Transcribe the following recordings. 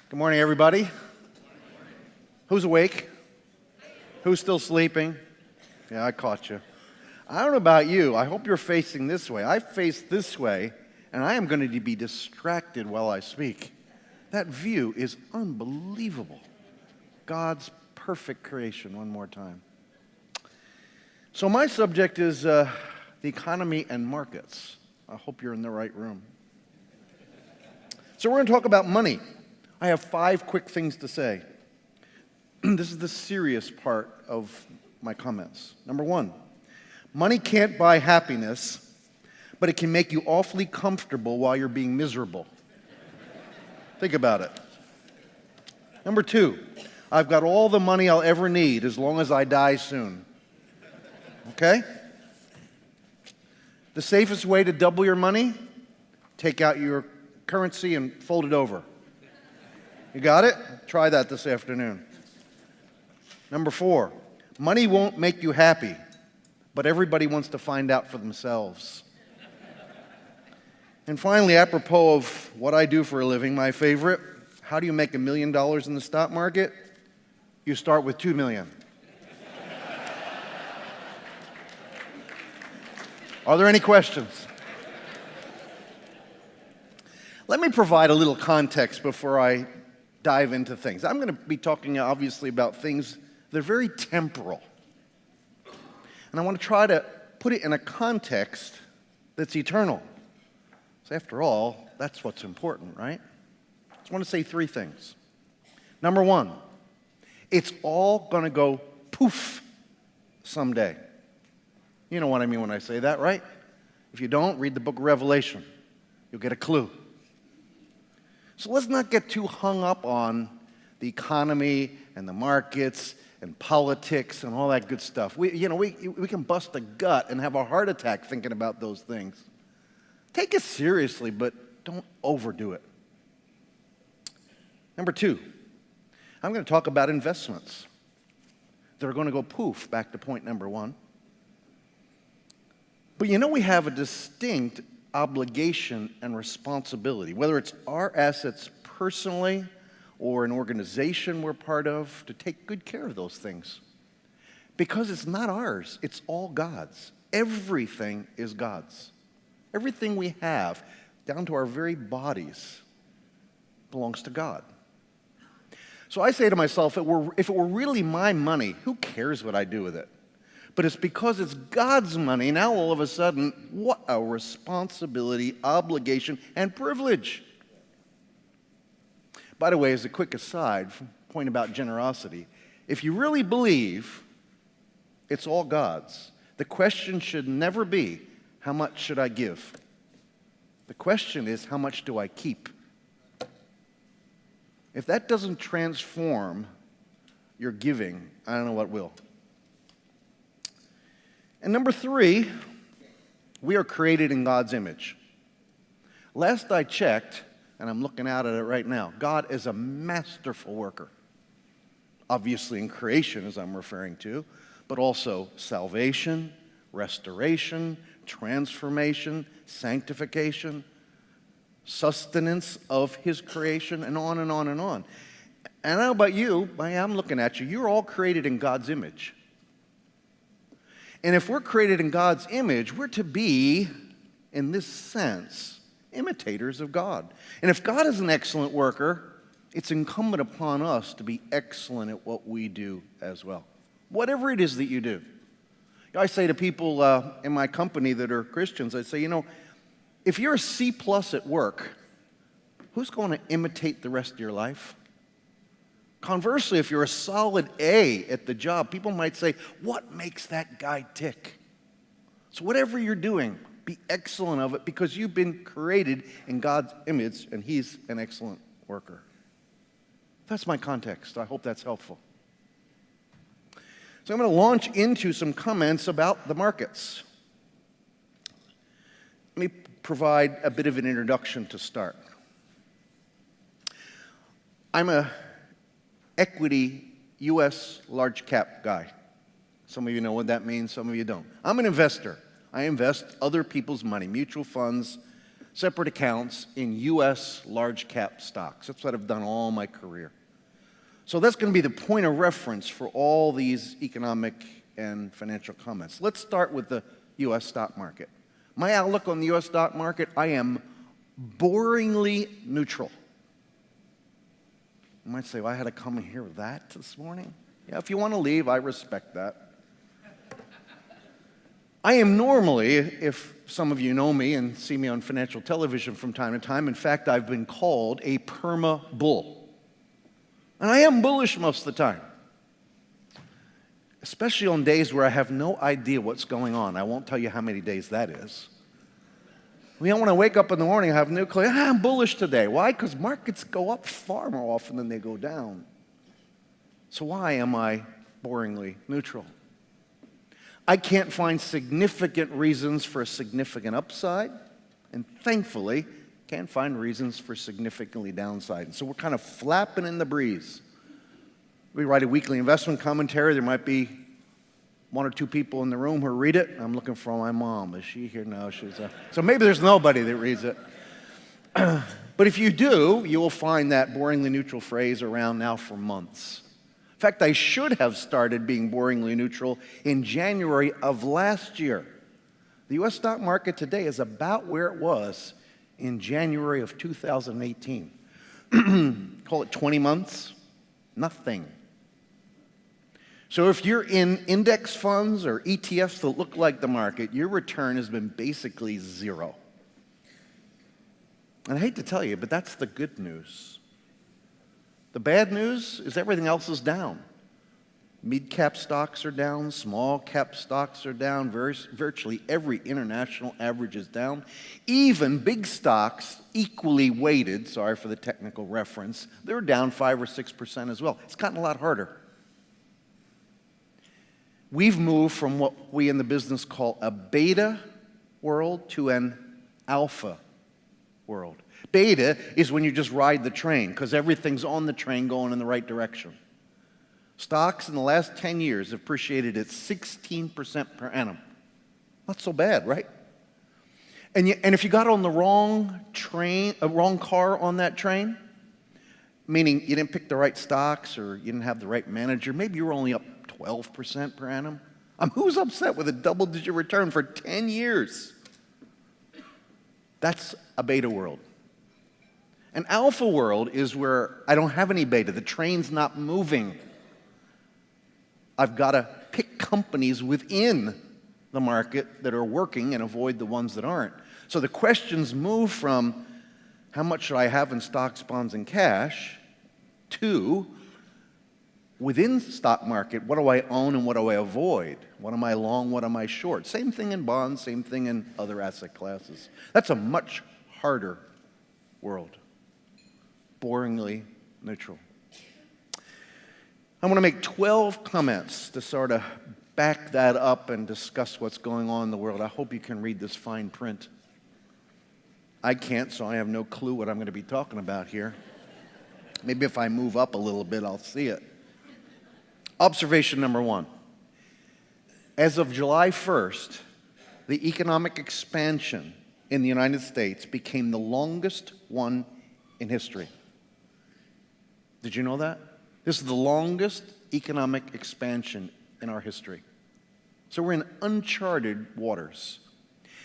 Good morning, everybody. Who's awake? Who's still sleeping? Yeah, I caught you. I don't know about you. I hope you're facing this way. I face this way, and I am going to be distracted while I speak. That view is unbelievable. God's perfect creation, one more time. So my subject is the economy and markets. I hope you're in the right room. So we're going to talk about money. I have 5 quick things to say. This is the serious part of my comments. Number 1, money can't buy happiness, but it can make you awfully comfortable while you're being miserable. Think about it. Number 2, I've got all the money I'll ever need as long as I die soon. Okay? The safest way to double your money? Take out your currency and fold it over. You got it? Try that this afternoon. Number 4, money won't make you happy, but everybody wants to find out for themselves. And finally, apropos of what I do for a living, my favorite, how do you make $1 million in the stock market? You start with $2 million. Are there any questions? Let me provide a little context before I dive into things. I'm going to be talking obviously about things that are very temporal. And I want to try to put it in a context that's eternal. So after all, that's what's important, right? I just want to say 3 things. Number 1, it's all going to go poof someday. You know what I mean when I say that, right? If you don't, read the book of Revelation. You'll get a clue. So let's not get too hung up on the economy and the markets and politics and all that good stuff. We can bust a gut and have a heart attack thinking about those things. Take it seriously, but don't overdo it. Number 2, I'm going to talk about investments. They're going to go poof, back to point number 1. But we have a distinct obligation and responsibility, whether it's our assets personally or an organization we're part of, to take good care of those things. Because it's not ours, it's all God's. Everything is God's. Everything we have, down to our very bodies, belongs to God. So I say to myself, if it were really my money, who cares what I do with it? But it's because it's God's money, now all of a sudden, what a responsibility, obligation, and privilege. By the way, as a quick aside, point about generosity, if you really believe it's all God's, the question should never be, how much should I give? The question is, how much do I keep? If that doesn't transform your giving, I don't know what will. And number 3, we are created in God's image. Last I checked, and I'm looking out at it right now, God is a masterful worker. Obviously in creation, as I'm referring to, but also salvation, restoration, transformation, sanctification, sustenance of His creation, and on and on and on. And I don't know about you, I'm looking at you, you're all created in God's image. And if we're created in God's image, we're to be, in this sense, imitators of God. And if God is an excellent worker, it's incumbent upon us to be excellent at what we do as well. Whatever it is that you do. I say to people in my company that are Christians, I say, if you're a C+ at work, who's going to imitate the rest of your life? Conversely, if you're a solid A at the job, people might say, what makes that guy tick? So whatever you're doing, be excellent of it because you've been created in God's image and He's an excellent worker. That's my context. I hope that's helpful. So I'm going to launch into some comments about the markets. Let me provide a bit of an introduction to start. I'm a equity U.S. large cap guy. Some of you know what that means, some of you don't. I'm an investor. I invest other people's money, mutual funds, separate accounts in U.S. large cap stocks. That's what I've done all my career. So that's going to be the point of reference for all these economic and financial comments. Let's start with the U.S. stock market. My outlook on the U.S. stock market, I am boringly neutral. You might say, well, I had to come and hear that this morning. Yeah, if you want to leave, I respect that. I am normally, if some of you know me and see me on financial television from time to time, in fact, I've been called a perma-bull. And I am bullish most of the time, especially on days where I have no idea what's going on. I won't tell you how many days that is. When I wake up in the morning, I have no clue. I'm bullish today. Why? Because markets go up far more often than they go down. So why am I boringly neutral? I can't find significant reasons for a significant upside, and thankfully, can't find reasons for significantly downside. And so we're kind of flapping in the breeze. We write a weekly investment commentary. There might be one or two people in the room who read it. I'm looking for my mom. Is she here? No, so maybe there's nobody that reads it. But if you do, you will find that boringly neutral phrase around now for months. In fact, I should have started being boringly neutral in January of last year. The U.S. stock market today is about where it was in January of 2018. Call it 20 months, nothing. So if you're in index funds or ETFs that look like the market, your return has been basically zero. And I hate to tell you, but that's the good news. The bad news is everything else is down. Mid-cap stocks are down, small-cap stocks are down, virtually every international average is down. Even big stocks, equally weighted, sorry for the technical reference, they're down 5 or 6% as well. It's gotten a lot harder. We've moved from what we in the business call a beta world to an alpha world. Beta is when you just ride the train because everything's on the train going in the right direction. Stocks in the last 10 years have appreciated at 16% per annum. Not so bad, right? And if you got on the wrong car on that train, meaning you didn't pick the right stocks or you didn't have the right manager, maybe you were only up 12% per annum. Who's upset with a double-digit return for 10 years? That's a beta world. An alpha world is where I don't have any beta. The train's not moving. I've got to pick companies within the market that are working and avoid the ones that aren't. So the questions move from how much should I have in stocks, bonds, and cash to within the stock market, what do I own and what do I avoid? What am I long, what am I short? Same thing in bonds, same thing in other asset classes. That's a much harder world. Boringly neutral. I want to make 12 comments to sort of back that up and discuss what's going on in the world. I hope you can read this fine print. I can't, so I have no clue what I'm going to be talking about here. Maybe if I move up a little bit, I'll see it. Observation number one. As of July 1st, the economic expansion in the United States became the longest one in history. Did you know that? This is the longest economic expansion in our history. So we're in uncharted waters.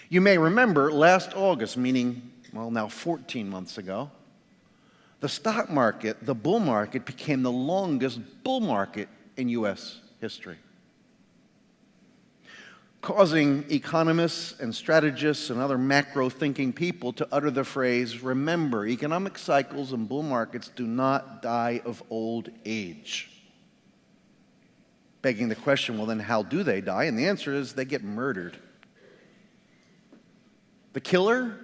You may remember last August, meaning, well, now 14 months ago, the stock market, the bull market, became the longest bull market in U.S. history, causing economists and strategists and other macro-thinking people to utter the phrase, remember, economic cycles and bull markets do not die of old age. Begging the question, well, then how do they die? And the answer is they get murdered. The killer?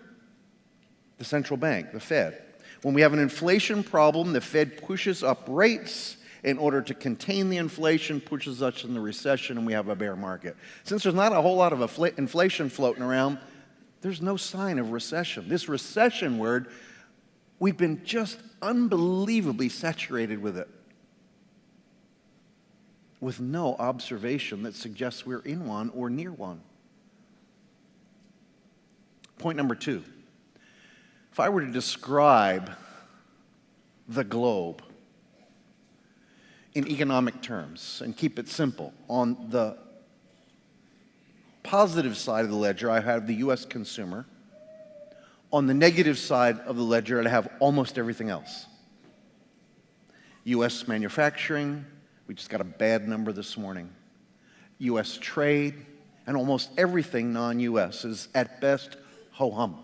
The central bank, the Fed. When we have an inflation problem, the Fed pushes up rates in order to contain the inflation, pushes us in the recession, and we have a bear market. Since there's not a whole lot of inflation floating around, there's no sign of recession. This recession word, we've been just unbelievably saturated with it, with no observation that suggests we're in one or near one. Point number two. If I were to describe the globe in economic terms and keep it simple, on the positive side of the ledger, I have the U.S. consumer. On the negative side of the ledger, I have almost everything else. U.S. manufacturing, we just got a bad number this morning. U.S. trade, and almost everything non-U.S. is at best ho-hum.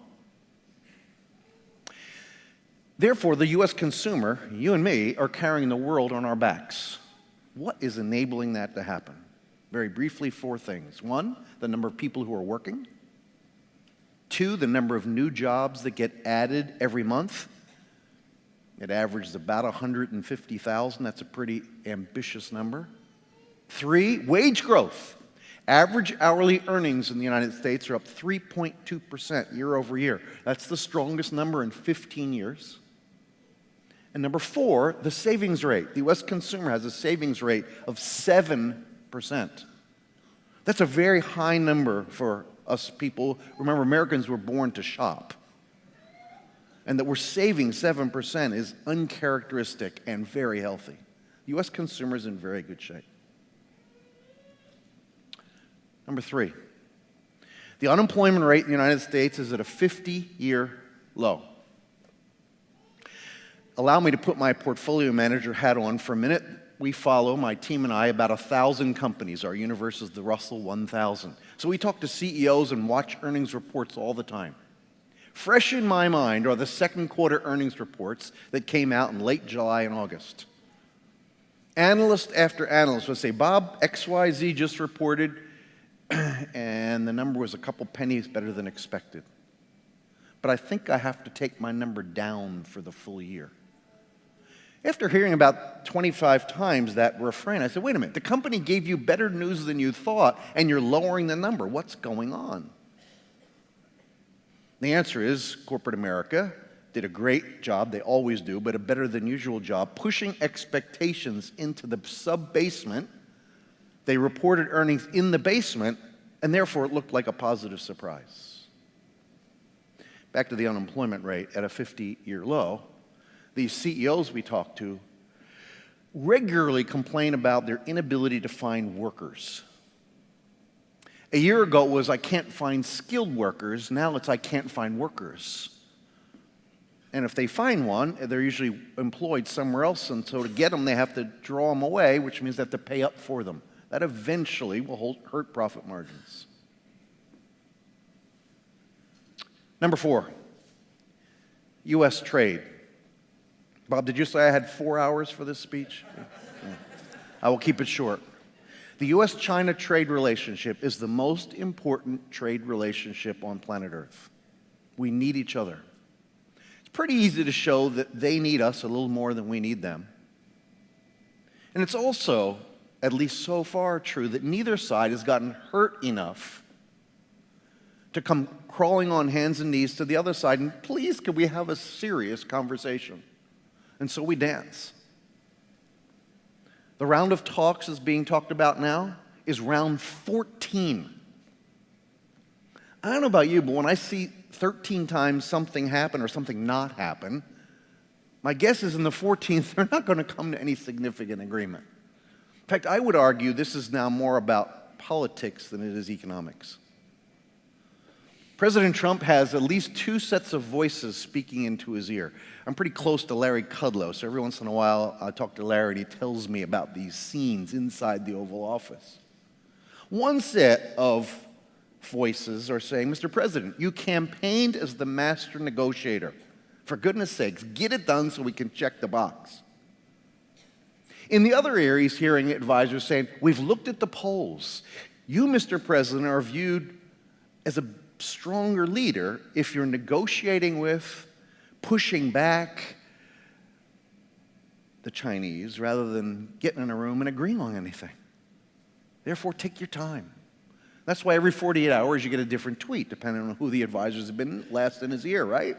Therefore, the U.S. consumer, you and me, are carrying the world on our backs. What is enabling that to happen? Very briefly, 4 things. 1, the number of people who are working. 2, the number of new jobs that get added every month. It averages about 150,000. That's a pretty ambitious number. 3, wage growth. Average hourly earnings in the United States are up 3.2% year over year. That's the strongest number in 15 years. And number 4, the savings rate. The U.S. consumer has a savings rate of 7%. That's a very high number for us people. Remember, Americans were born to shop. And that we're saving 7% is uncharacteristic and very healthy. The U.S. consumer is in very good shape. Number 3, the unemployment rate in the United States is at a 50-year low. Allow me to put my portfolio manager hat on for a minute. We follow, my team and I, about 1,000 companies. Our universe is the Russell 1000. So we talk to CEOs and watch earnings reports all the time. Fresh in my mind are the second quarter earnings reports that came out in late July and August. Analyst after analyst would say, Bob, XYZ just reported, and the number was a couple pennies better than expected. But I think I have to take my number down for the full year. After hearing about 25 times that refrain, I said, wait a minute, the company gave you better news than you thought, and you're lowering the number. What's going on? The answer is corporate America did a great job, they always do, but a better than usual job, pushing expectations into the sub-basement. They reported earnings in the basement, and therefore it looked like a positive surprise. Back to the unemployment rate at a 50-year low. These CEOs we talk to regularly complain about their inability to find workers. A year ago it was, I can't find skilled workers. Now it's, I can't find workers. And if they find one, they're usually employed somewhere else, and so to get them, they have to draw them away, which means they have to pay up for them. That eventually will hurt profit margins. Number 4, U.S. trade. Bob, did you say I had 4 hours for this speech? Yeah. I will keep it short. The U.S.-China trade relationship is the most important trade relationship on planet Earth. We need each other. It's pretty easy to show that they need us a little more than we need them. And it's also, at least so far, true that neither side has gotten hurt enough to come crawling on hands and knees to the other side and please, could we have a serious conversation? And so we dance. The round of talks is being talked about now is round 14. I don't know about you, but when I see 13 times something happen or something not happen, my guess is in the 14th, they're not going to come to any significant agreement. In fact, I would argue this is now more about politics than it is economics. President Trump has at least 2 sets of voices speaking into his ear. I'm pretty close to Larry Kudlow, so every once in a while I talk to Larry and he tells me about these scenes inside the Oval Office. One set of voices are saying, Mr. President, you campaigned as the master negotiator. For goodness sakes, get it done so we can check the box. In the other ear, he's hearing advisors saying, we've looked at the polls. You, Mr. President, are viewed as a stronger leader if you're negotiating with, pushing back the Chinese rather than getting in a room and agreeing on anything. Therefore, take your time. That's why every 48 hours you get a different tweet, depending on who the advisors have been last in his ear, right?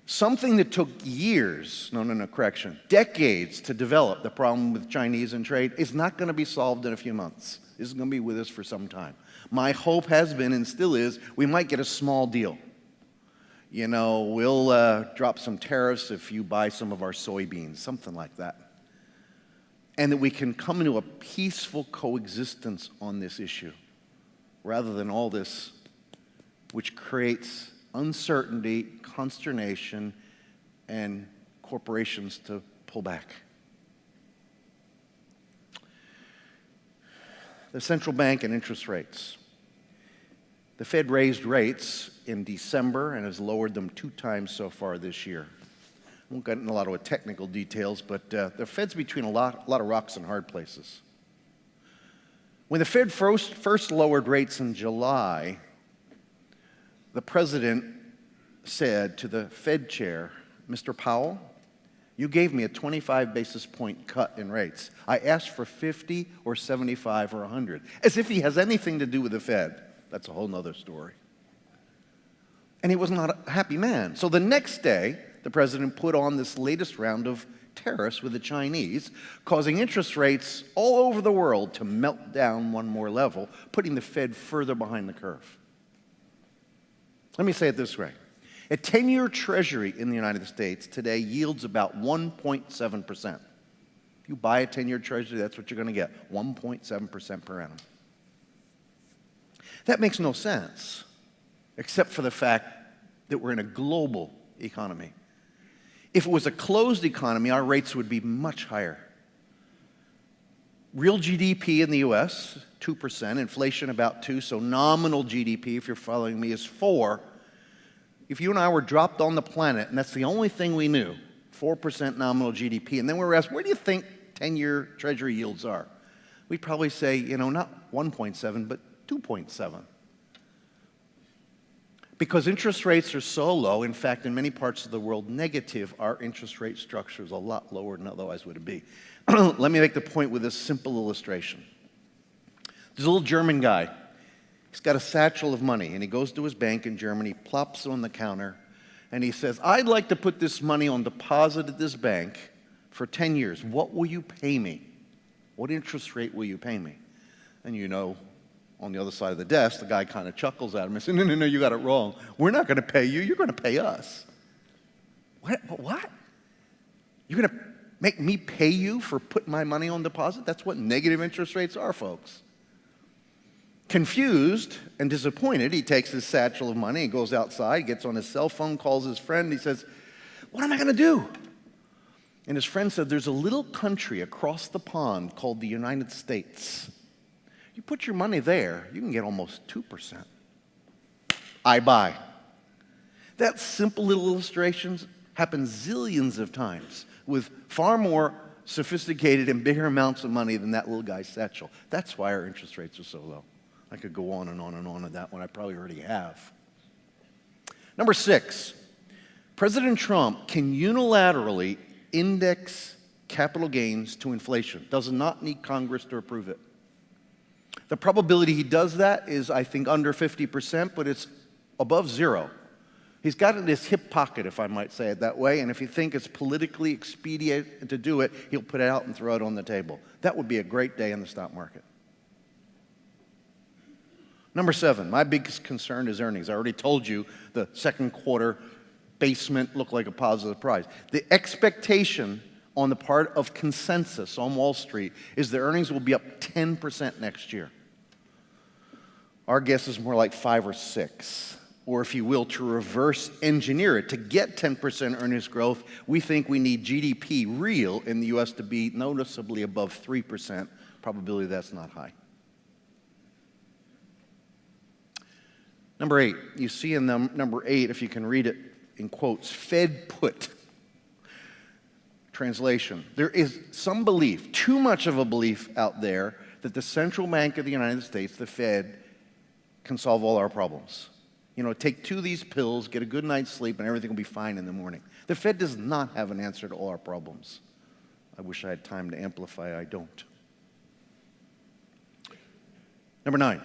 Something that took years, decades to develop, the problem with Chinese and trade, is not going to be solved in a few months. This is going to be with us for some time. My hope has been and still is, we might get a small deal. we'll drop some tariffs if you buy some of our soybeans, something like that. And that we can come into a peaceful coexistence on this issue, rather than all this, which creates uncertainty, consternation, and corporations to pull back. The central bank and interest rates. The Fed raised rates in December and has lowered them 2 times so far this year. I won't get into a lot of technical details, but the Fed's between a lot of rocks and hard places. When the Fed first lowered rates in July, the president said to the Fed chair, "Mr. Powell, you gave me a 25 basis point cut in rates. I asked for 50 or 75 or 100. As if he has anything to do with the Fed. That's a whole nother story. And he was not a happy man. So the next day, the president put on this latest round of tariffs with the Chinese, causing interest rates all over the world to melt down one more level, putting the Fed further behind the curve. Let me say it this way. A 10-year Treasury in the United States today yields about 1.7%. If you buy a 10-year Treasury, that's what you're going to get, 1.7% per annum. That makes no sense, except for the fact that we're in a global economy. If it was a closed economy, our rates would be much higher. Real GDP in the U.S., 2%, inflation about 2%, so nominal GDP, if you're following me, is 4%. If you and I were dropped on the planet, and that's the only thing we knew, 4% nominal GDP, and then we were asked, where do you think 10-year Treasury yields are? We'd probably say, not 1.7, but 2.7. Because interest rates are so low, in fact, in many parts of the world, negative, our interest rate structure is a lot lower than otherwise would be. Let me make the point with this simple illustration. There's a little German guy. He's got a satchel of money, and he goes to his bank in Germany, plops it on the counter, and he says, I'd like to put this money on deposit at this bank for 10 years. What will you pay me? What interest rate will you pay me? And on the other side of the desk, the guy kind of chuckles at him and says, no, you got it wrong. We're not going to pay you. You're going to pay us. What? You're going to make me pay you for putting my money on deposit? That's what negative interest rates are, folks. Confused and disappointed, he takes his satchel of money, he goes outside, gets on his cell phone, calls his friend, he says, what am I going to do? And his friend said, there's a little country across the pond called the United States. You put your money there, you can get almost 2%. I buy. That simple little illustration happens zillions of times with far more sophisticated and bigger amounts of money than that little guy's satchel. That's why our interest rates are so low. I could go on and on and on with that one. I probably already have. Number 6, President Trump can unilaterally index capital gains to inflation. Does not need Congress to approve it. The probability he does that is, I think, under 50%, but it's above 0. He's got it in his hip pocket, if I might say it that way, and if you think it's politically expedient to do it, he'll put it out and throw it on the table. That would be a great day in the stock market. Number 7, my biggest concern is earnings. I already told you the second quarter basement looked like a positive surprise. The expectation on the part of consensus on Wall Street is the earnings will be up 10% next year. Our guess is more like 5 or 6. Or if you will, to reverse engineer it. To get 10% earnings growth, we think we need GDP real in the U.S. to be noticeably above 3%. Probability that's not high. Number 8, you see in number 8, if you can read it in quotes, Fed put. Translation, there is some belief, too much of a belief out there, that the central bank of the United States, the Fed, can solve all our problems. Take 2 of these pills, get a good night's sleep, and everything will be fine in the morning. The Fed does not have an answer to all our problems. I wish I had time to amplify, I don't. Number 9.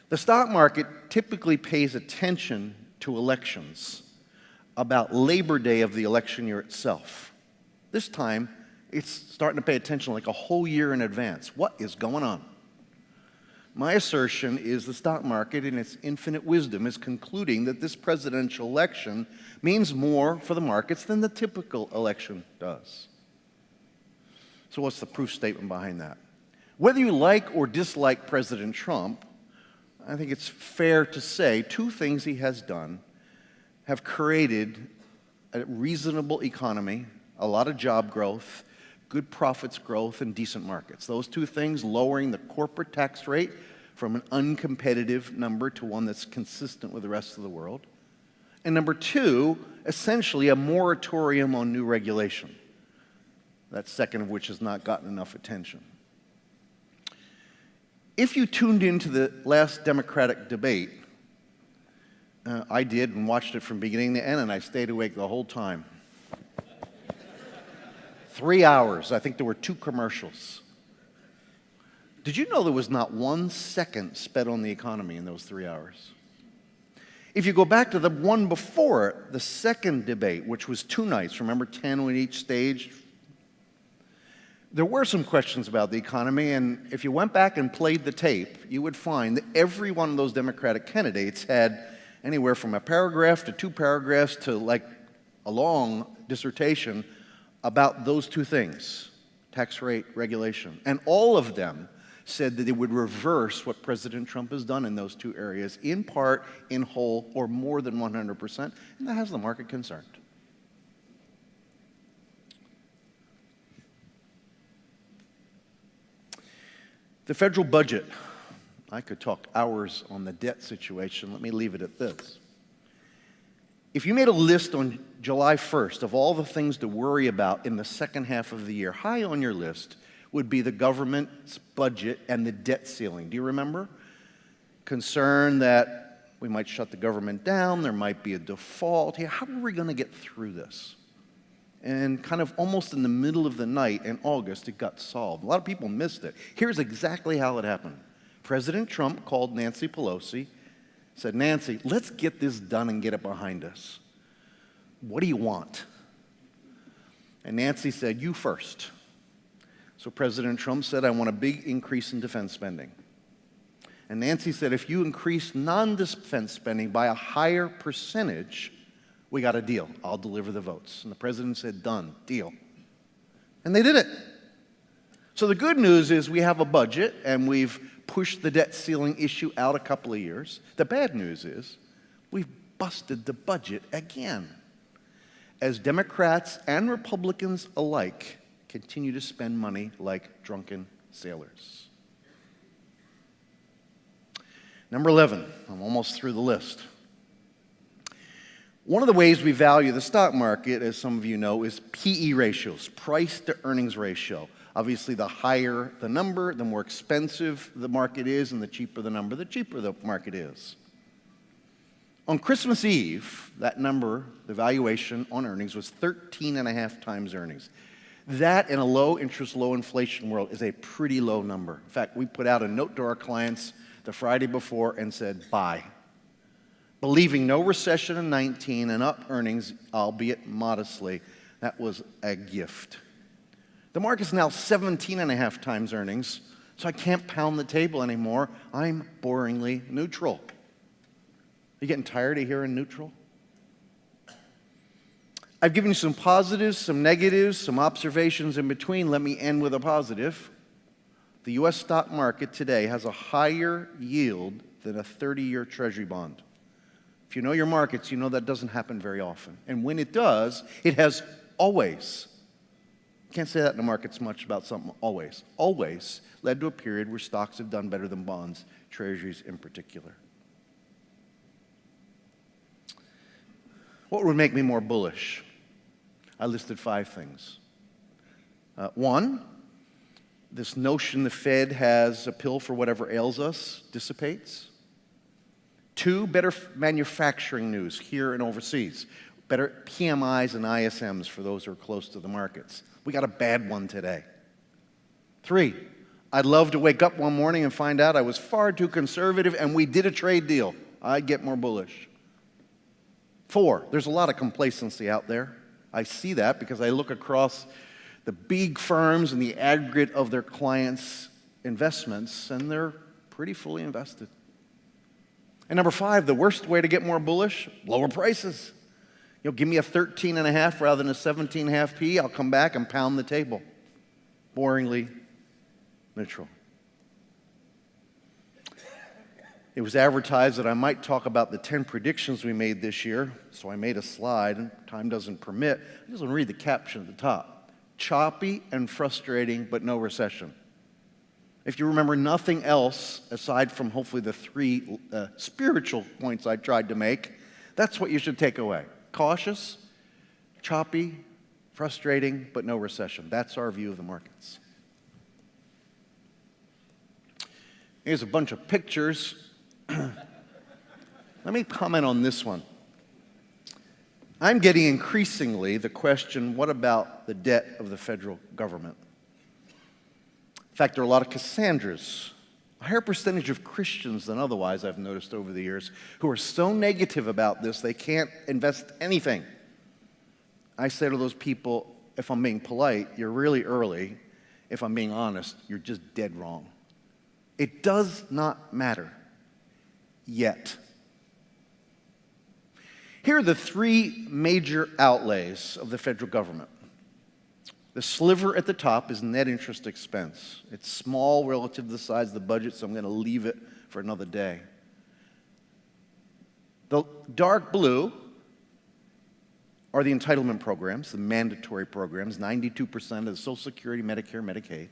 The stock market typically pays attention to elections about Labor Day of the election year itself. This time, it's starting to pay attention like a whole year in advance. What is going on? My assertion is the stock market, in its infinite wisdom, is concluding that this presidential election means more for the markets than the typical election does. So what's the proof statement behind that? Whether you like or dislike President Trump, I think it's fair to say two things he has done have created a reasonable economy, a lot of job growth, good profits growth, and decent markets. Those two things, lowering the corporate tax rate from an uncompetitive number to one that's consistent with the rest of the world. And number two, essentially a moratorium on new regulation. That second of which has not gotten enough attention. If you tuned into the last Democratic debate, I did and watched it from beginning to end, and I stayed awake the whole time. 3 hours. I think there were 2 commercials. Did you know there was not 1 second spent on the economy in those 3 hours? If you go back to the one before it, the second debate, which was 2 nights, remember 10 on each stage? There were some questions about the economy, and if you went back and played the tape, you would find that every one of those Democratic candidates had anywhere from a paragraph to 2 paragraphs to like a long dissertation about those 2 things, tax rate, regulation. And all of them said that it would reverse what President Trump has done in those 2 areas, in part, in whole, or more than 100%, and that has the market concerned. The federal budget. I could talk hours on the debt situation. Let me leave it at this. If you made a list on July 1st of all the things to worry about in the second half of the year, high on your list would be the government's budget and the debt ceiling. Do you remember? Concern that we might shut the government down, there might be a default. Hey, how are we going to get through this? And kind of almost in the middle of the night in August, it got solved. A lot of people missed it. Here's exactly how it happened. President Trump called Nancy Pelosi, said, Nancy, let's get this done and get it behind us. What do you want? And Nancy said, you first. So President Trump said, I want a big increase in defense spending. And Nancy said, if you increase non-defense spending by a higher percentage, we got a deal. I'll deliver the votes. And the president said, done, deal. And they did it. So the good news is we have a budget, and we've pushed the debt ceiling issue out a couple of years. The bad news is we've busted the budget again, as Democrats and Republicans alike continue to spend money like drunken sailors. Number 11, I'm almost through the list. One of the ways we value the stock market, as some of you know, is PE ratios, price to earnings ratio. Obviously, the higher the number, the more expensive the market is, and the cheaper the number, the cheaper the market is. On Christmas Eve, that number, the valuation on earnings, was 13.5 times earnings. That, in a low interest, low inflation world, is a pretty low number. In fact, we put out a note to our clients the Friday before and said, buy. Believing no recession in 19 and up earnings, albeit modestly, that was a gift. The market's now 17.5 times earnings, so I can't pound the table anymore. I'm boringly neutral. You getting tired of hearing neutral? I've given you some positives, some negatives, some observations in between. Let me end with a positive. The U.S. stock market today has a higher yield than a 30-year Treasury bond. If you know your markets, you know that doesn't happen very often. And when it does, it has always, can't say that in the markets much about something, always led to a period where stocks have done better than bonds, treasuries in particular. What would make me more bullish? I listed 5 things. 1, this notion the Fed has a pill for whatever ails us dissipates. 2, better manufacturing news here and overseas. Better PMIs and ISMs for those who are close to the markets. We got a bad one today. 3, I'd love to wake up one morning and find out I was far too conservative and we did a trade deal. I'd get more bullish. 4, there's a lot of complacency out there. I see that because I look across the big firms and the aggregate of their clients' investments, and they're pretty fully invested. And number 5, the worst way to get more bullish, lower prices. Give me a 13.5 rather than a 17.5 P. I'll come back and pound the table. Boringly neutral. It was advertised that I might talk about the 10 predictions we made this year, so I made a slide, and time doesn't permit. I just want to read the caption at the top. Choppy and frustrating, but no recession. If you remember nothing else, aside from hopefully the 3 spiritual points I tried to make, that's what you should take away. Cautious, choppy, frustrating, but no recession. That's our view of the markets. Here's a bunch of pictures. Let me comment on this one. I'm getting increasingly the question, what about the debt of the federal government? In fact, there are a lot of Cassandras, a higher percentage of Christians than otherwise I've noticed over the years, who are so negative about this they can't invest anything. I say to those people, if I'm being polite, you're really early. If I'm being honest, you're just dead wrong. It does not matter. Yet. Here are the 3 major outlays of the federal government. The sliver at the top is net interest expense. It's small relative to the size of the budget, so I'm going to leave it for another day. The dark blue are the entitlement programs, the mandatory programs, 92% of the Social Security, Medicare, Medicaid.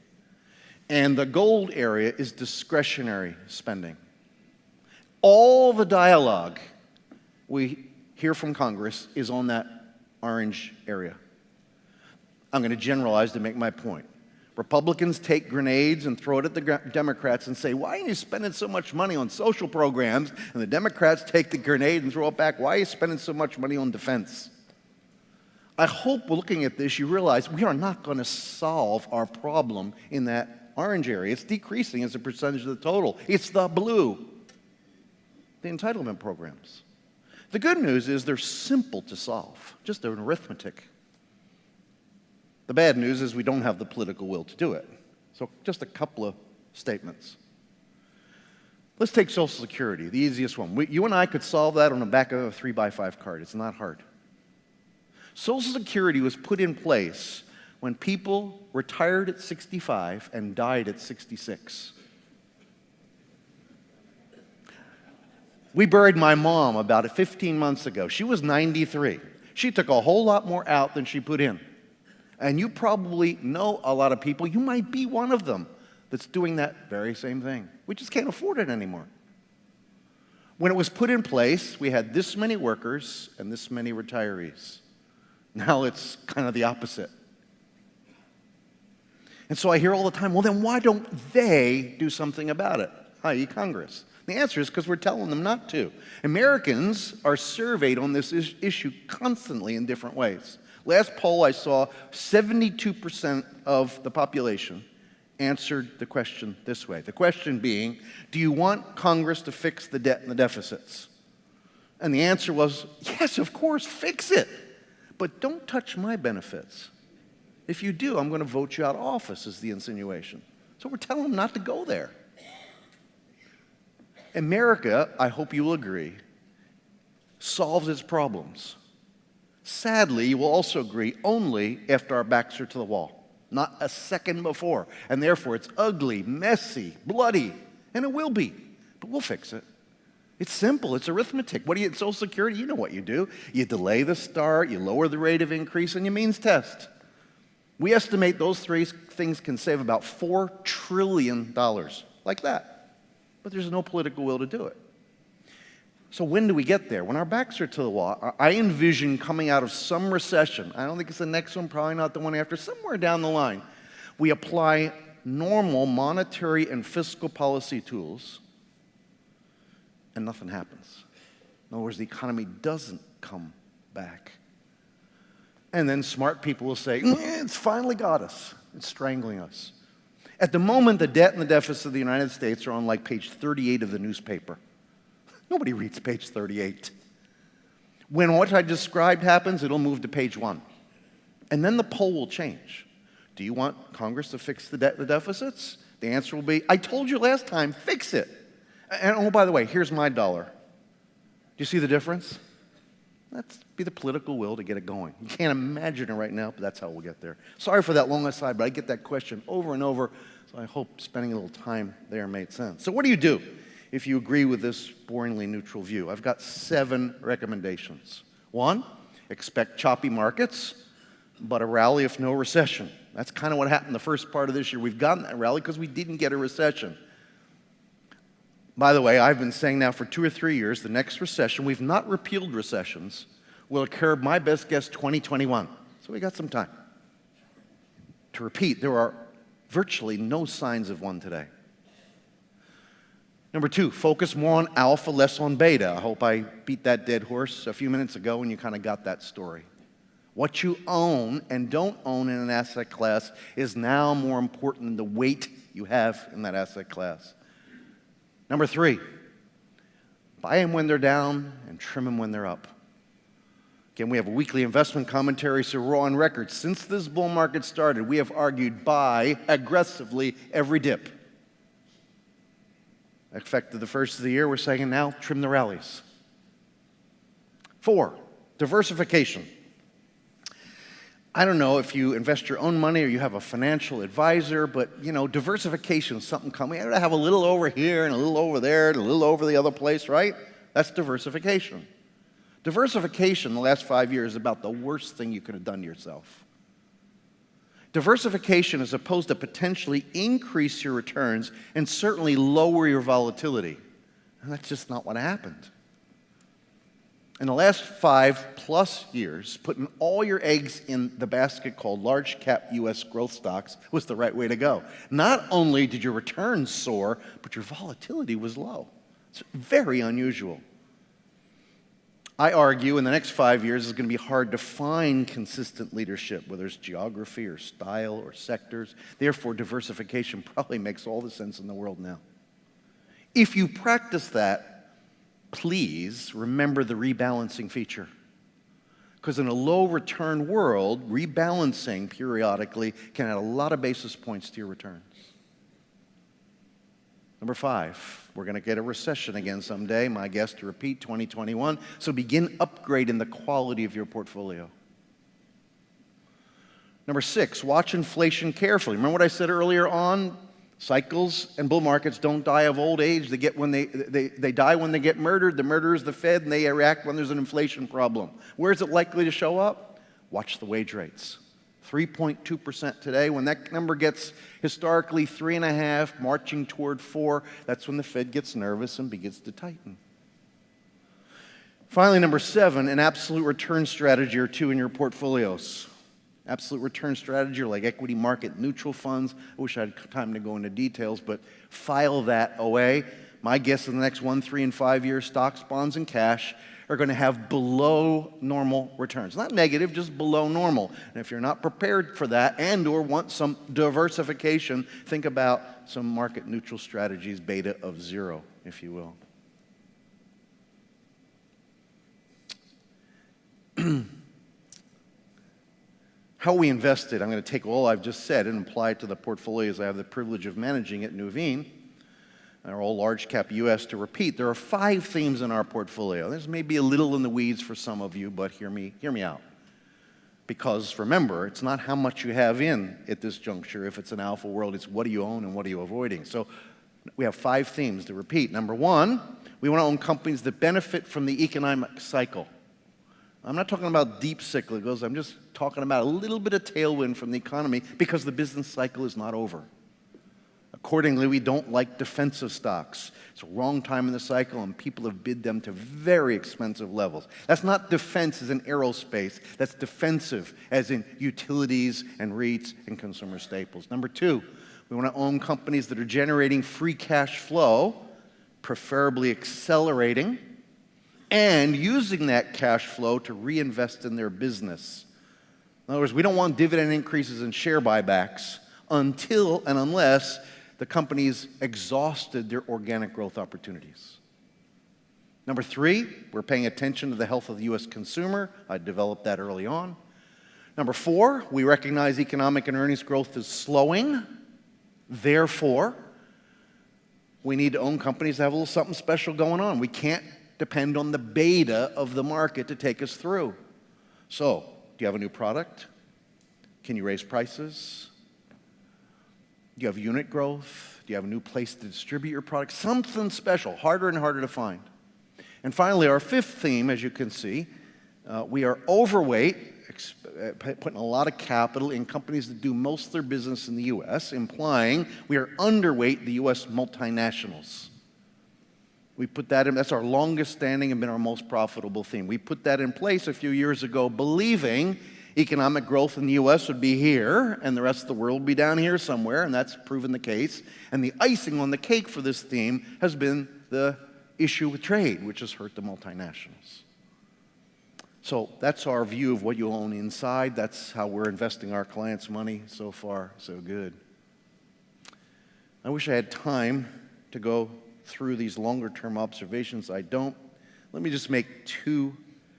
And the gold area is discretionary spending. All the dialogue we hear from Congress is on that orange area. I'm going to generalize to make my point. Republicans take grenades and throw it at the Democrats and say, why are you spending so much money on social programs? And the Democrats take the grenade and throw it back, why are you spending so much money on defense? I hope looking at this you realize we are not going to solve our problem in that orange area. It's decreasing as a percentage of the total. It's the blue. The entitlement programs. The good news is they're simple to solve, just an arithmetic. The bad news is we don't have the political will to do it. So just a couple of statements. Let's take Social Security, the easiest one. You and I could solve that on the back of a 3x5 card. It's not hard. Social Security was put in place when people retired at 65 and died at 66. We buried my mom about 15 months ago. She was 93. She took a whole lot more out than she put in. And you probably know a lot of people, you might be one of them, that's doing that very same thing. We just can't afford it anymore. When it was put in place, we had this many workers and this many retirees. Now it's kind of the opposite. And so I hear all the time, well, then why don't they do something about it, i.e. Congress? The answer is because we're telling them not to. Americans are surveyed on this issue constantly in different ways. Last poll I saw, 72% of the population answered the question this way. The question being, do you want Congress to fix the debt and the deficits? And the answer was, yes, of course, fix it. But don't touch my benefits. If you do, I'm going to vote you out of office, is the insinuation. So we're telling them not to go there. America, I hope you will agree, solves its problems. Sadly, you will also agree only after our backs are to the wall, not a second before. And therefore, it's ugly, messy, bloody, and it will be. But we'll fix it. It's simple. It's arithmetic. What do you, Social Security, you know what you do. You delay the start, you lower the rate of increase, and you means test. We estimate those 3 things can save about $4 trillion, like that. But there's no political will to do it. So when do we get there? When our backs are to the wall. I envision coming out of some recession. I don't think it's the next one, probably not the one after, somewhere down the line. We apply normal monetary and fiscal policy tools, and nothing happens. In other words, the economy doesn't come back. And then smart people will say, it's finally got us. It's strangling us. At the moment, the debt and the deficit of the United States are on like page 38 of the newspaper. Nobody reads page 38. When what I described happens, it'll move to page 1. And then the poll will change. Do you want Congress to fix the debt and the deficits? The answer will be, I told you last time, fix it. And oh, by the way, here's my dollar. Do you see the difference? That's be the political will to get it going. You can't imagine it right now, but that's how we'll get there. Sorry for that long aside, but I get that question over and over, so I hope spending a little time there made sense. So what do you do if you agree with this boringly neutral view? I've got 7 recommendations. 1, expect choppy markets, but a rally if no recession. That's kind of what happened the first part of this year. We've gotten that rally because we didn't get a recession. By the way, I've been saying now for 2 or 3 years, the next recession, we've not repealed recessions, will occur, my best guess, 2021. So we got some time. To repeat, there are virtually no signs of one today. Number 2, focus more on alpha, less on beta. I hope I beat that dead horse a few minutes ago and you kind of got that story. What you own and don't own in an asset class is now more important than the weight you have in that asset class. Number 3, buy them when they're down and trim them when they're up. Again, we have a weekly investment commentary, so we're on record. Since this bull market started, we have argued buy aggressively every dip. Effective the first of the year, we're saying now trim the rallies. 4, diversification. I don't know if you invest your own money or you have a financial advisor, but you know, diversification is something coming. I gotta have a little over here and a little over there and a little over the other place, right? That's diversification. Diversification in the last 5 years is about the worst thing you could have done to yourself. Diversification is supposed to potentially increase your returns and certainly lower your volatility. And that's just not what happened. In the last 5+ years, putting all your eggs in the basket called large cap U.S. growth stocks was the right way to go. Not only did your returns soar, but your volatility was low. It's very unusual. I argue in the next 5 years it's going to be hard to find consistent leadership, whether it's geography or style or sectors. Therefore, diversification probably makes all the sense in the world now. If you practice that, please remember the rebalancing feature. Because in a low return world, rebalancing periodically can add a lot of basis points to your returns. Number 5, we're going to get a recession again someday, my guess to repeat 2021. So begin upgrading the quality of your portfolio. Number 6, watch inflation carefully. Remember what I said earlier on? Cycles and bull markets don't die of old age. They die when they get murdered. The murderer is the Fed, and they react when there's an inflation problem. Where is it likely to show up? Watch the wage rates. 3.2% today. When that number gets historically 3.5, marching toward 4, that's when the Fed gets nervous and begins to tighten. Finally, number 7, an absolute return strategy or 2 in your portfolios. Absolute return strategy, like equity market neutral funds. I wish I had time to go into details, but file that away. My guess in the next 1, 3, and 5 years, stocks, bonds, and cash are going to have below normal returns. Not negative, just below normal. And if you're not prepared for that and or want some diversification, think about some market neutral strategies, beta of 0, if you will. How we invested, I'm going to take all I've just said and apply it to the portfolios I have the privilege of managing at Nuveen. They're all large cap U.S. to repeat. There are 5 themes in our portfolio. This may be a little in the weeds for some of you, but hear me out. Because remember, it's not how much you have in at this juncture. If it's an alpha world, it's what do you own and what are you avoiding. So we have 5 themes to repeat. Number 1, we want to own companies that benefit from the economic cycle. I'm not talking about deep cyclicals. I'm just talking about a little bit of tailwind from the economy because the business cycle is not over. Accordingly, we don't like defensive stocks. It's a wrong time in the cycle, and people have bid them to very expensive levels. That's not defense as in aerospace. That's defensive as in utilities and REITs and consumer staples. Number 2, we want to own companies that are generating free cash flow, preferably accelerating, and using that cash flow to reinvest in their business. In other words, we don't want dividend increases and share buybacks until and unless the company's exhausted their organic growth opportunities. Number 3, we're paying attention to the health of the U.S. consumer. I developed that early on. Number 4, we recognize economic and earnings growth is slowing. Therefore, we need to own companies that have a little something special going on. We can't depend on the beta of the market to take us through. So, do you have a new product? Can you raise prices? Do you have unit growth? Do you have a new place to distribute your product? Something special, harder and harder to find. And finally, our fifth theme, as you can see, we are overweight, putting a lot of capital in companies that do most of their business in the U.S., implying we are underweight the U.S. multinationals. We put that in, that's our longest standing and been our most profitable theme. We put that in place a few years ago, believing economic growth in the U.S. would be here and the rest of the world would be down here somewhere, and that's proven the case. And the icing on the cake for this theme has been the issue with trade, which has hurt the multinationals. So that's our view of what you own inside. That's how we're investing our clients' money. So far, so good. I wish I had time to go through these longer-term observations. I don't. Let me just make two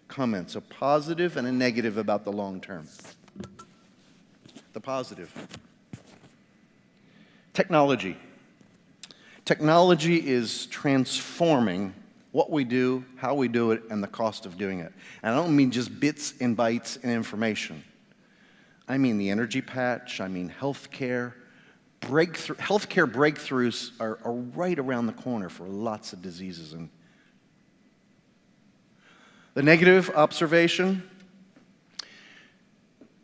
comments, a positive and a negative about the long term. The positive. Technology. Technology is transforming what we do, how we do it, and the cost of doing it. And I don't mean just bits and bytes and information. I mean the energy patch, I mean healthcare. Healthcare breakthroughs are right around the corner for lots of diseases. And the negative observation,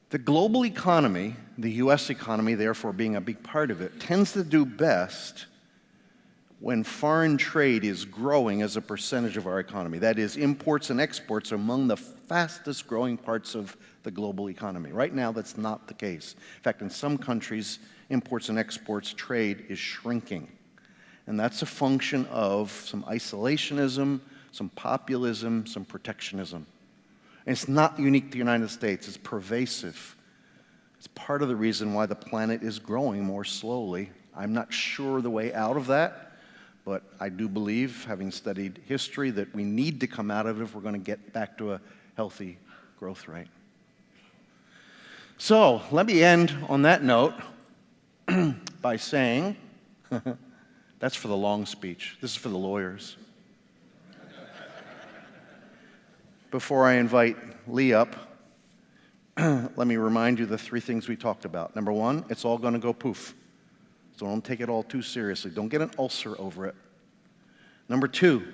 the global economy, the U.S. economy, therefore being a big part of it, tends to do best when foreign trade is growing as a percentage of our economy. That is, imports and exports are among the fastest growing parts of the global economy. Right now, that's not the case. In fact, in some countries, imports and exports trade is shrinking. And that's a function of some isolationism, some populism, some protectionism. And it's not unique to the United States. It's pervasive. It's part of the reason why the planet is growing more slowly. I'm not sure the way out of that. But I do believe, having studied history, that we need to come out of it if we're going to get back to a healthy growth rate. So let me end on that note by saying, that's for the long speech. This is for the lawyers. Before I invite Lee up, let me remind you the three things we talked about. Number one, it's all going to go poof. So don't take it all too seriously. Don't get an ulcer over it. Number two,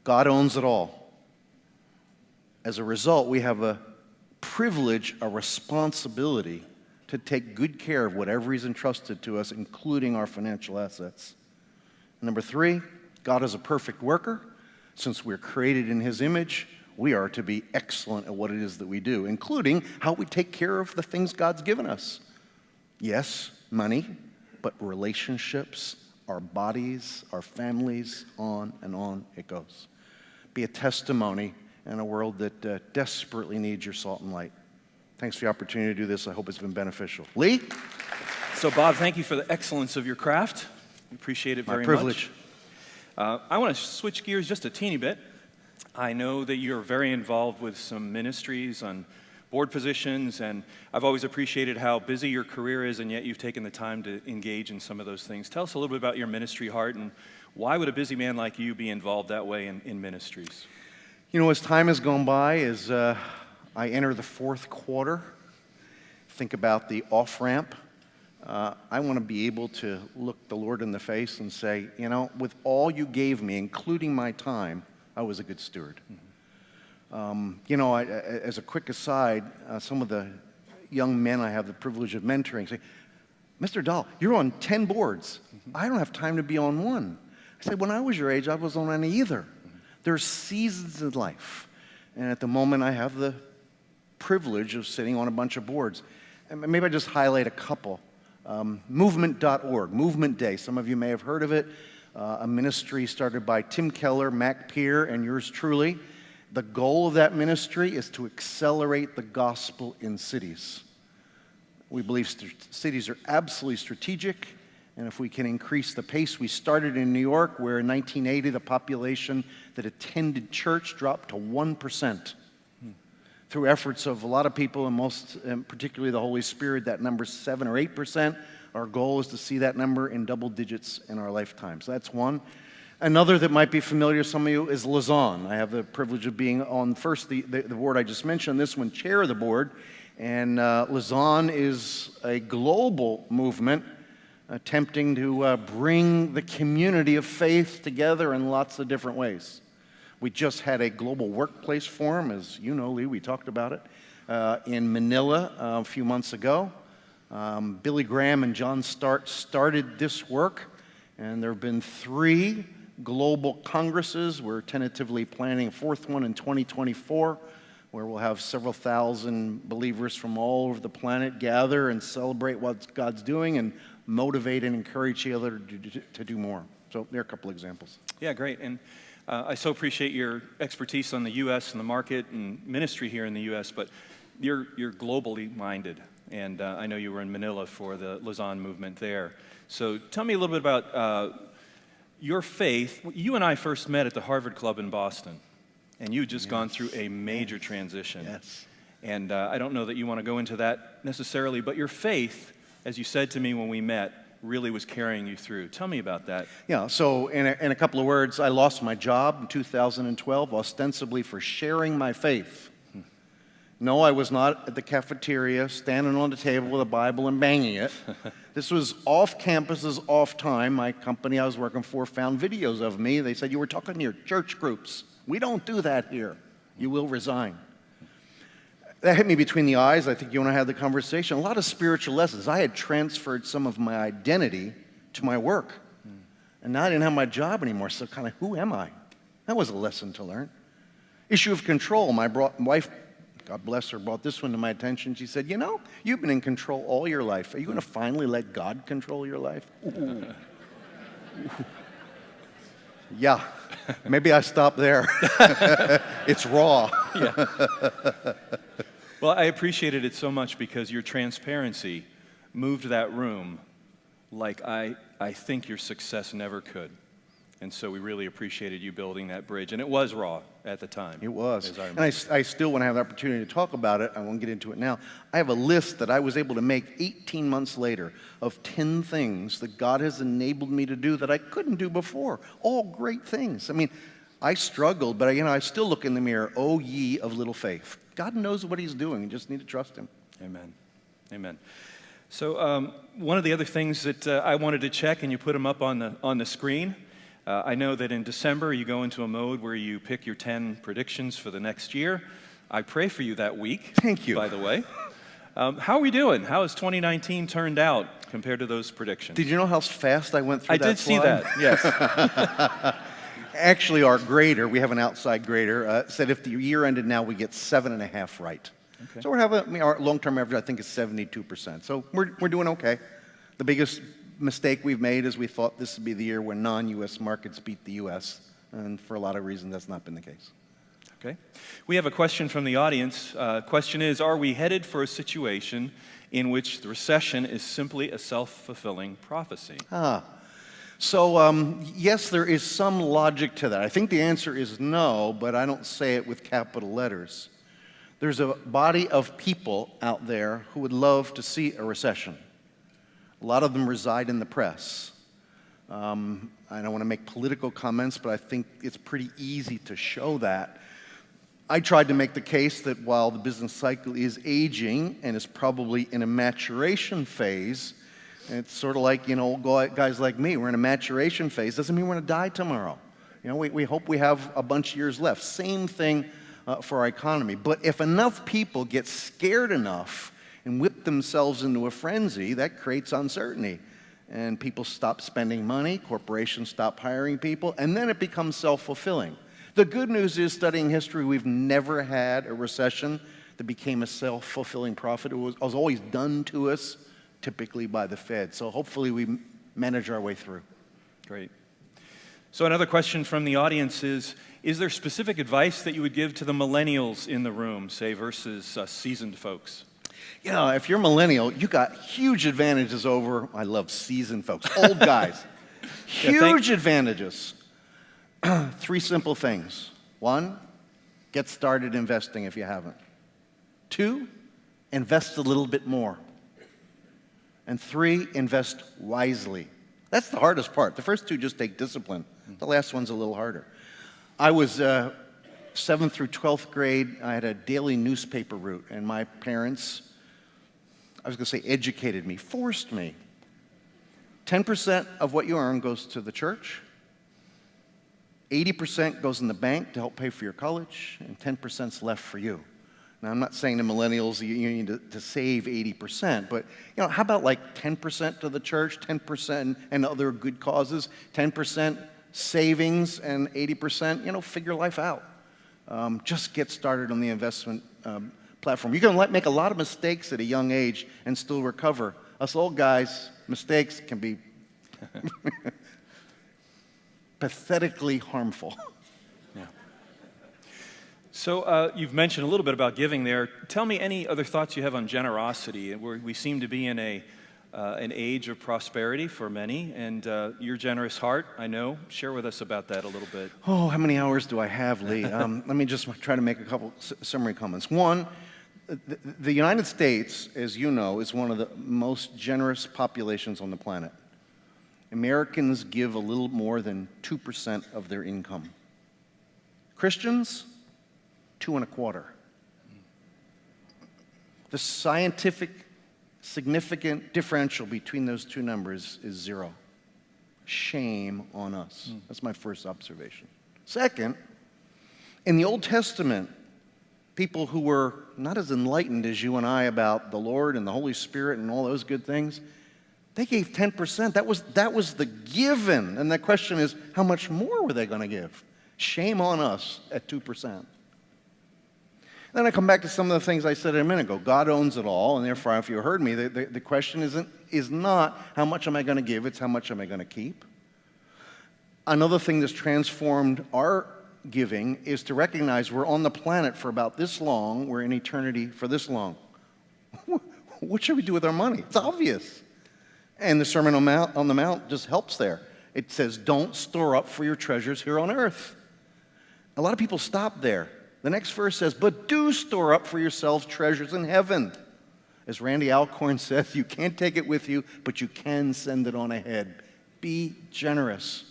God owns it all. As a result, we have a privilege, a responsibility to take good care of whatever He's entrusted to us, including our financial assets. Number three, God is a perfect worker. Since we're created in His image, we are to be excellent at what it is that we do, including how we take care of the things God's given us. Yes, money, but relationships, our bodies, our families, on it goes. Be a testimony in a world that desperately needs your salt and light. Thanks for the opportunity to do this. I hope it's been beneficial. Lee? So, Bob, thank you for the excellence of your craft. We appreciate it very much. My privilege. I want to switch gears just a teeny bit. I know that you're very involved with some ministries on board positions, and I've always appreciated how busy your career is, and yet you've taken the time to engage in some of those things. Tell us a little bit about your ministry heart, and why would a busy man like you be involved that way in ministries? You know, as time has gone by, as I enter the fourth quarter, think about the off-ramp, I want to be able to look the Lord in the face and say, you know, with all you gave me, including my time, I was a good steward. You know, as a quick aside, some of the young men I have the privilege of mentoring say, Mr. Dahl, you're on 10 boards. I don't have time to be on one. I said, when I was your age, I wasn't on any either. There's seasons in life. And at the moment, I have the privilege of sitting on a bunch of boards. And maybe I just highlight a couple. Movement.org, Movement Day. Some of you may have heard of it. A ministry started by Tim Keller, Mac Peer, and yours truly. The goal of that ministry is to accelerate the gospel in cities. We believe cities are absolutely strategic, and if we can increase the pace, we started in New York, where in 1980 the population that attended church dropped to 1%. Through efforts of a lot of people, and particularly the Holy Spirit, that number's 7 or 8%. Our goal is to see that number in double digits in our lifetime. So that's one. Another that might be familiar to some of you is Lausanne. I have the privilege of being on first the board I just mentioned, this one, chair of the board. And Lausanne is a global movement attempting to bring the community of faith together in lots of different ways. We just had a global workplace forum, as you know, Lee, we talked about it, in Manila a few months ago. Billy Graham and John Stark started this work, and there have been 3 global congresses. We're tentatively planning a 4th one in 2024, where we'll have several thousand believers from all over the planet gather and celebrate what God's doing and motivate and encourage each other to do more. So there are a couple examples. Yeah, great. And I so appreciate your expertise on the U.S. and the market and ministry here in the U.S., but you're globally minded. And I know you were in Manila for the Lausanne movement there. So tell me a little bit about your faith. You and I first met at the Harvard Club in Boston, and you'd just gone through a major transition. Yes. And I don't know that you want to go into that necessarily, but your faith, as you said to me when we met, really was carrying you through. Tell me about that. Yeah, so in a couple of words, I lost my job in 2012, ostensibly for sharing my faith. No, I was not at the cafeteria standing on the table with a Bible and banging it. This was off campuses, off time. My company I was working for found videos of me. They said, "You were talking to your church groups. We don't do that here. You will resign." That hit me between the eyes. I think you and I had the conversation. A lot of spiritual lessons. I had transferred some of my identity to my work. And now I didn't have my job anymore, so kind of, who am I? That was a lesson to learn. Issue of control. My wife, God bless her, brought this one to my attention. She said, "You know, you've been in control all your life. Are you going to finally let God control your life?" Ooh. Yeah, maybe I stop there. It's raw. Yeah. Well, I appreciated it so much because your transparency moved that room like I think your success never could. And so we really appreciated you building that bridge. And it was raw at the time. It was. As I And I still, when I have the opportunity to talk about it, I won't get into it now. I have a list that I was able to make 18 months later of 10 things that God has enabled me to do that I couldn't do before. All great things. I mean, I struggled, but I still look in the mirror, "Oh, ye of little faith." God knows what he's doing. You just need to trust him. Amen. Amen. So one of the other things that I wanted to check, and you put them up on the screen, I know that in December you go into a mode where you pick your 10 predictions for the next year. I pray for you that week. Thank you. By the way. How are we doing? How has 2019 turned out compared to those predictions? Did you know how fast I went through that I did see slide? that, yes. Actually, our grader, we have an outside grader, said if the year ended now, we get 7.5 right. Okay. So we're having, our long-term average, I think, is 72%. So we're doing okay. The biggest mistake we've made is we thought this would be the year when non-U.S. markets beat the U.S., and for a lot of reasons, that's not been the case. Okay. We have a question from the audience. Question is, are we headed for a situation in which the recession is simply a self-fulfilling prophecy? So, yes, there is some logic to that. I think the answer is no, but I don't say it with capital letters. There's a body of people out there who would love to see a recession. A lot of them reside in the press. I don't want to make political comments, but I think it's pretty easy to show that. I tried to make the case that while the business cycle is aging and is probably in a maturation phase, it's sort of like, guys like me, we're in a maturation phase. Doesn't mean we're going to die tomorrow. We hope we have a bunch of years left. Same thing for our economy. But if enough people get scared enough and whip themselves into a frenzy, that creates uncertainty. And people stop spending money, corporations stop hiring people, and then it becomes self-fulfilling. The good news is, studying history, we've never had a recession that became a self-fulfilling prophet. It was always done to us, typically by the Fed. So hopefully we manage our way through. Great. So another question from the audience is there specific advice that you would give to the millennials in the room, say, versus seasoned folks? Yeah, if you're millennial, you got huge advantages over, I love seasoned folks, old guys. Huge advantages. 3 simple things. 1, get started investing if you haven't. 2, invest a little bit more. And 3, invest wisely. That's the hardest part. The first 2 just take discipline. The last one's a little harder. I was 7th through 12th grade. I had a daily newspaper route, and my parents, I was going to say educated me, forced me. 10% of what you earn goes to the church. 80% goes in the bank to help pay for your college, and 10% is left for you. Now, I'm not saying to millennials you need to save 80%, but how about like 10% to the church, 10% and other good causes, 10% savings, and 80%, figure life out. Just get started on the investment platform. You can make a lot of mistakes at a young age and still recover. Us old guys, mistakes can be pathetically harmful. Yeah. So you've mentioned a little bit about giving there. Tell me any other thoughts you have on generosity. We seem to be in an age of prosperity for many, and your generous heart, I know. Share with us about that a little bit. Oh, how many hours do I have, Lee? Let me just try to make a couple summary comments. One, the United States, as you know, is one of the most generous populations on the planet. Americans give a little more than 2% of their income. Christians, 2.25%. The scientific significant differential between those two numbers is 0. Shame on us. That's my first observation. Second, in the Old Testament, people who were not as enlightened as you and I about the Lord and the Holy Spirit and all those good things, they gave 10%. That was the given. And the question is, how much more were they going to give? Shame on us at 2%. Then I come back to some of the things I said a minute ago. God owns it all, and therefore, if you heard me, the question is not how much am I going to give, it's how much am I going to keep. Another thing that's transformed our giving is to recognize we're on the planet for about this long, we're in eternity for this long. What should we do with our money? It's obvious. And the Sermon on the Mount just helps there. It says, don't store up for your treasures here on earth. A lot of people stop there. The next verse says, but do store up for yourselves treasures in heaven. As Randy Alcorn says, you can't take it with you, but you can send it on ahead. Be generous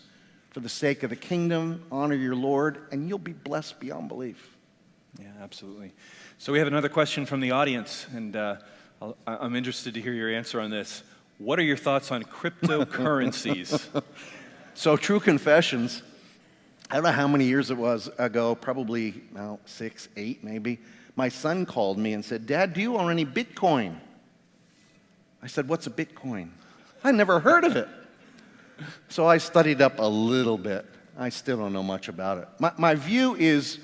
for the sake of the kingdom, honor your Lord, and you'll be blessed beyond belief. Yeah, absolutely. So we have another question from the audience, and I'm interested to hear your answer on this. What are your thoughts on cryptocurrencies? So, true confessions. I don't know how many years it was ago, probably 6, 8 maybe. My son called me and said, Dad, do you own any Bitcoin? I said, what's a Bitcoin? I never heard of it. So I studied up a little bit. I still don't know much about it. My view is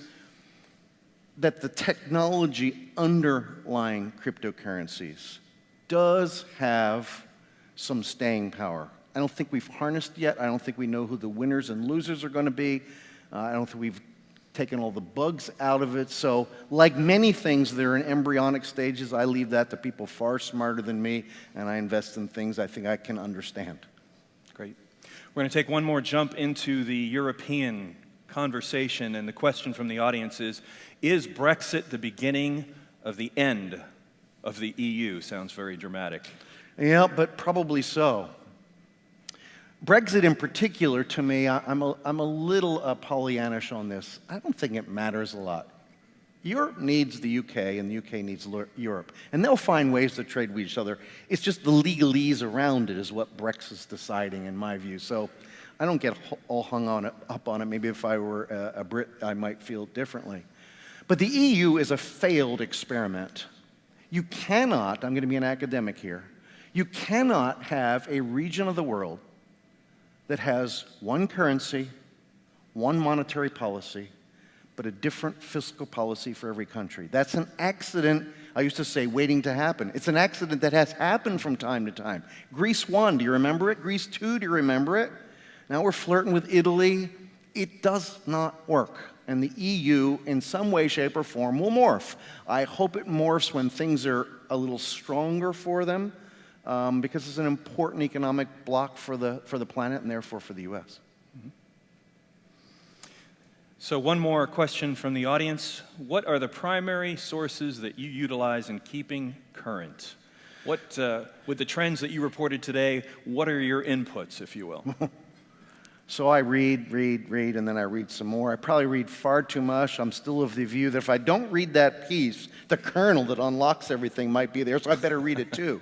that the technology underlying cryptocurrencies does have some staying power. I don't think we've harnessed yet. I don't think we know who the winners and losers are going to be. I don't think we've taken all the bugs out of it. So like many things, they're in embryonic stages. I leave that to people far smarter than me, and I invest in things I think I can understand. Great. We're going to take one more jump into the European conversation, and the question from the audience is Brexit the beginning of the end of the EU? Sounds very dramatic. Yeah, but probably so. Brexit in particular, to me, I'm a little Pollyannish on this. I don't think it matters a lot. Europe needs the UK, and the UK needs Europe. And they'll find ways to trade with each other. It's just the legalese around it is what Brexit's deciding, in my view. So I don't get all hung up on it. Maybe if I were a Brit, I might feel differently. But the EU is a failed experiment. You cannot, I'm going to be an academic here, you cannot have a region of the world that has one currency, one monetary policy, but a different fiscal policy for every country. That's an accident, I used to say, waiting to happen. It's an accident that has happened from time to time. Greece 1, do you remember it? Greece 2, do you remember it? Now we're flirting with Italy. It does not work. And the EU, in some way, shape, or form, will morph. I hope it morphs when things are a little stronger for them, because it's an important economic bloc for the planet and therefore for the U.S. Mm-hmm. So one more question from the audience. What are the primary sources that you utilize in keeping current? With the trends that you reported today, what are your inputs, if you will? So I read, and then I read some more. I probably read far too much. I'm still of the view that if I don't read that piece, the kernel that unlocks everything might be there, so I better read it too.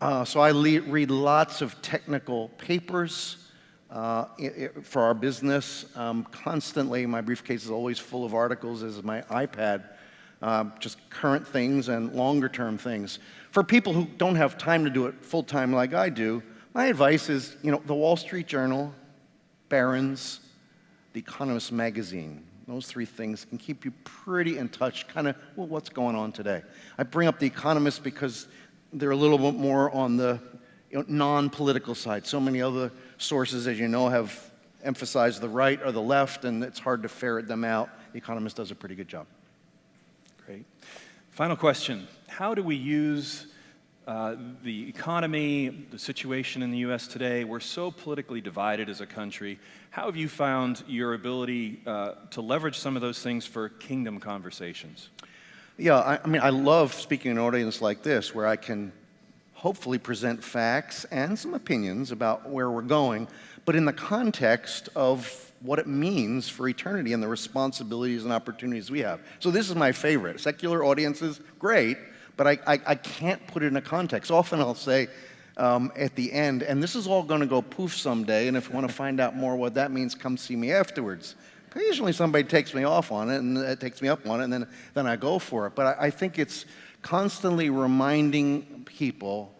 So I read lots of technical papers for our business. Constantly, my briefcase is always full of articles, as is my iPad, just current things and longer-term things. For people who don't have time to do it full-time like I do, my advice is, the Wall Street Journal, Barron's, The Economist magazine. Those three things can keep you pretty in touch, kind of what's going on today. I bring up The Economist because they're a little bit more on the non-political side. So many other sources, as you know, have emphasized the right or the left, and it's hard to ferret them out. The Economist does a pretty good job. Great. Final question. How do we use the economy, the situation in the U.S. today? We're so politically divided as a country. How have you found your ability to leverage some of those things for kingdom conversations? Yeah, I love speaking in an audience like this where I can hopefully present facts and some opinions about where we're going, but in the context of what it means for eternity and the responsibilities and opportunities we have. So this is my favorite. Secular audiences, great, but I can't put it in a context. Often I'll say at the end, and this is all going to go poof someday, and if you want to find out more what that means, come see me afterwards. Occasionally somebody takes me off on it, and it takes me up on it, and then I go for it. But I think it's constantly reminding people,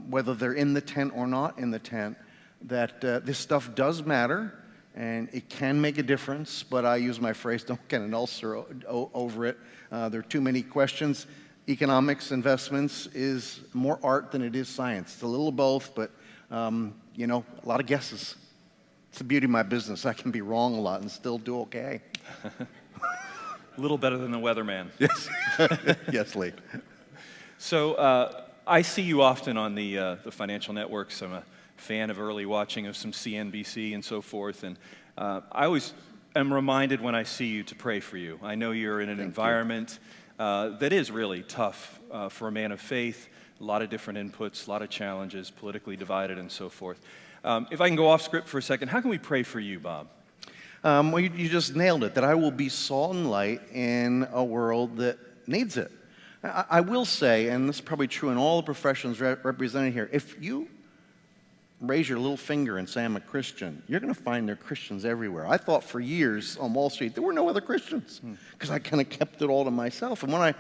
whether they're in the tent or not in the tent, that this stuff does matter, and it can make a difference, but I use my phrase, don't get an ulcer over it. There are too many questions. Economics, investments is more art than it is science. It's a little of both, but a lot of guesses. It's the beauty of my business. I can be wrong a lot and still do okay. A little better than the weatherman. Yes, yes, Lee. So I see you often on the financial networks. I'm a fan of early watching of some CNBC and so forth, and I always am reminded when I see you to pray for you. I know you're in an environment that is really tough for a man of faith, a lot of different inputs, a lot of challenges, politically divided and so forth. If I can go off script for a second, how can we pray for you, Bob? Well, you just nailed it, that I will be salt and light in a world that needs it. I will say, and this is probably true in all the professions represented here, if you raise your little finger and say, I'm a Christian, you're going to find there are Christians everywhere. I thought for years on Wall Street there were no other Christians because I kind of kept it all to myself. And when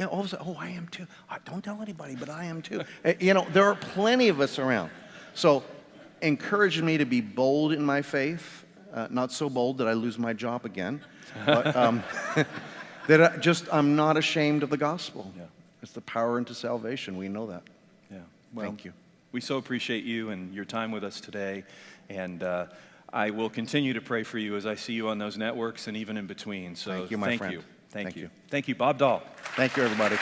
all of a sudden, I am too. Don't tell anybody, but I am too. There are plenty of us around. So encouraged me to be bold in my faith, not so bold that I lose my job again, but that I'm not ashamed of the gospel. Yeah. It's the power into salvation. We know that. Yeah. Well, thank you. We so appreciate you and your time with us today, and I will continue to pray for you as I see you on those networks and even in between. So thank you, my friend. Thank you. Thank you, Bob Dahl. Thank you, everybody.